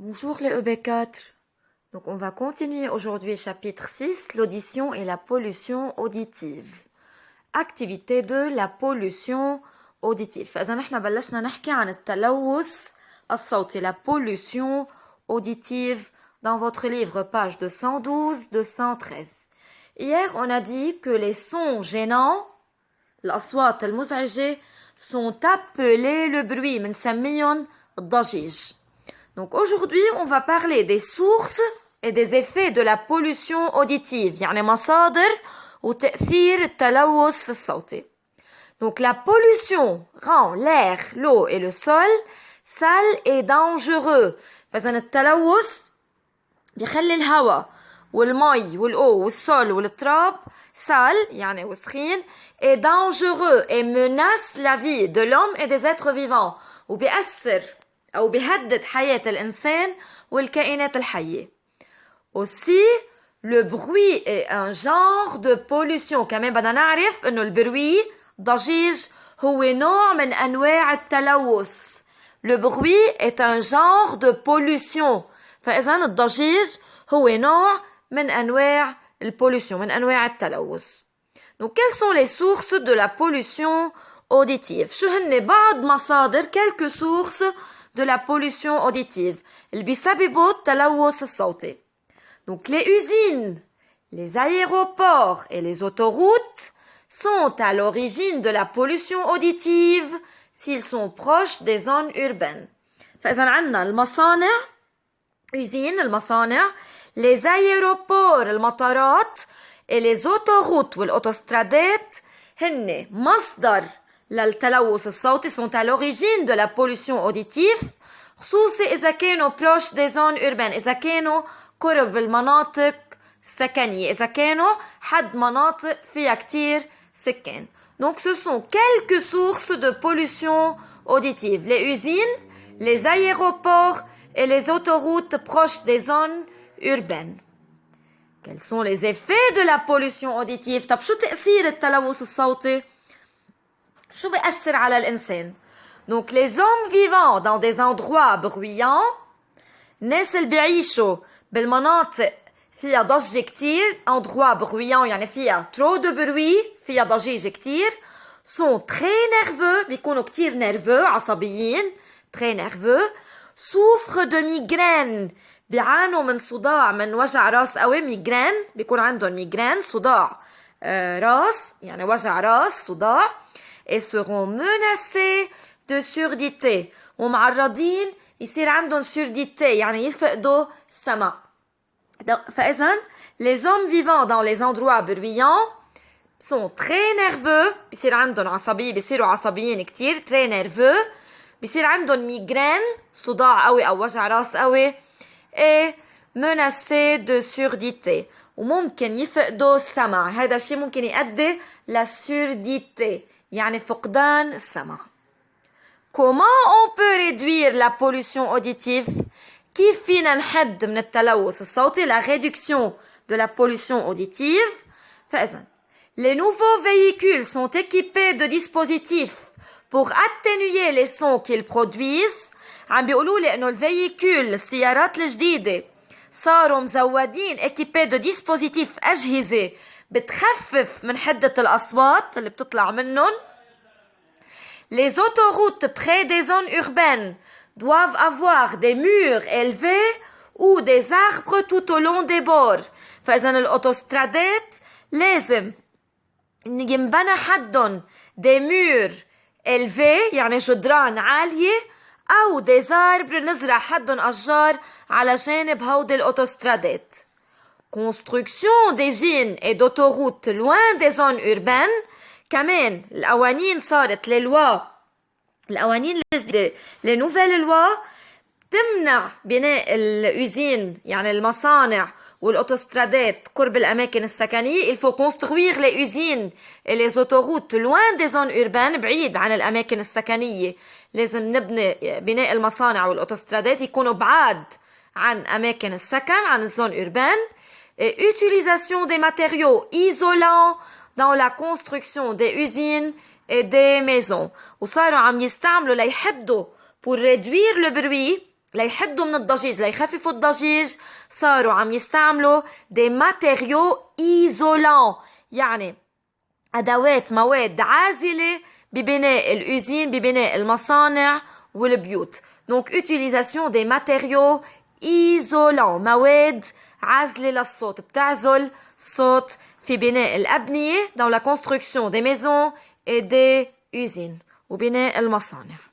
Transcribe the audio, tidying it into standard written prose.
Bonjour les EB4. Donc on va continuer aujourd'hui chapitre 6, l'audition et la pollution auditive. Activité 2, la pollution auditive. فإذا نحن بلشنا نحكي عن التلوث الصوتي, la pollution auditive dans votre livre page 212-213. Hier on a dit que les sons gênants, الأصوات المزعجة, sont appelés le bruit, بنسميهم الضجيج. Donc aujourd'hui, on va parler des sources et des effets de la pollution auditive, يعني مصادر وتأثير التلوث الصوتي. Donc la pollution rend l'air, l'eau et le sol sale et dangereux. فإذا التلوث بيخلي الهواء والمي والأو والسول والتراب sale, يعني وسخين, et dangereux et menace la vie de l'homme et des êtres vivants. وبيأثر أو بيهدد حياة الإنسان والكائنات الحية. Aussi, le bruit est un genre de pollution. كمان بدنا نعرف إنه البروي ضجيج هو نوع من أنواع التلوث. Le bruit est un genre de pollution. فإذا الضجيج هو نوع من أنواع البوليسيون, من أنواع التلوث. Donc, quelles sont les sources de la pollution auditive? شو هن بعض مصادر, quelques sources de la pollution auditive اللي بيسببوا التلوث الصوتي. Donc les usines, les aéroports et les autoroutes sont à l'origine de la pollution auditive s'ils sont proches des zones urbaines. فإذا عندنا المصانع, usines, المصانع, les aéroports, المطارات, et les autoroutes والأوتوسترادات هن مصدر للتلوث الصوتي, sont à l'origine de la pollution auditive, خصوصي إذا كانوا proches des zones urbaines, إذا كانوا قرب المناطق السكنية, إذا كانوا حد مناطق فيها كتير سكان. Donc ce sont quelques sources de pollution auditive, les usines, les aéroports et les autoroutes proches des zones urbaines. Quels sont les effets de la pollution auditive? طب شو تأثير التلوث الصوتي؟ شو بيأثر على الإنسان؟ Donc les hommes vivant dans des endroits bruyants, الناس اللي بيعيشوا بالمناطق فيها ضجة كتير, endroits bruyants يعني فيها trop de bruit, فيها ضجيج كتير, sont très nerveux, بيكونوا كتير nerveux, عصبيين, très nerveux, souffrent de migraines, بيعانوا من صداع, من وجع راس قوي, ميجرين, بيكون عندهم ميجرين, صداع راس, يعني وجع راس, صداع, et seront menacés de surdité, ومعرضين يصير عندهم surdité, يعني يفقدوا السمع. فإذن les hommes vivant dans les endroits bruyants sont très nerveux, بيصير عندهم عصبية, بيصيروا عصبيين كتير, très nerveux, بيصير عندهم migraine, صداع قوي أو وجع راس قوي, et menacés de surdité, وممكن يفقدوا السمع. هذا الشيء ممكن يؤدي la surdité, يعني فقدان السمع. Comment on peut réduire la pollution auditive? كيف فينا نحد من التلوث الصوتي, la réduction de la pollution auditive? فإذن les nouveaux véhicules sont équipés de dispositifs pour atténuer les sons qu'ils produisent. عم بيقولوا لي انه الفييكول, السيارات الجديدة, صاروا مزودين équipés de dispositifs, أجهزة بتخفف من حدة الأصوات اللي بتطلع منهم. Les autoroutes près des zones urbaines doivent avoir des murs élevés ou des arbres tout au long des bords. فإذا الأوتوسترادات لازم ينبنى حدهم des murs élevés, يعني جدران عالية, أو des arbres نزرع حدهم أشجار على جانب هودي الأوتوسترادات. Construction des usines et d'autoroutes loin des zones urbaines. كمان القوانين صارت, القوانين الجديدة, les nouvelles lois تمنع بناء الأوزين, يعني المصانع والأوتوسترادات قرب الأماكن السكنية. Il faut construire les usines et les autoroutes loin des zones urbaines, بعيد عن الأماكن السكنية. لازم نبني بناء المصانع والأوتوسترادات يكونوا بعاد عن أماكن السكن, عن الزون urbaine. Et utilisation des matériaux isolants dans la construction des usines et des maisons. وصاروا عم يستعملوا ليحدوا pour réduire le bruit ليحدوا من الضجيج ليخففوا الضجيج صاروا عم يستعملوا des matériaux isolants يعني أدوات مواد عازلة ببناء الأوزين ببناء المصانع والبيوت. Donc utilisation des matériaux isolants مواد عازلة للصوت بتعزل صوت في بناء الأبنية dans la construction des maisons et des usines وبناء المصانع.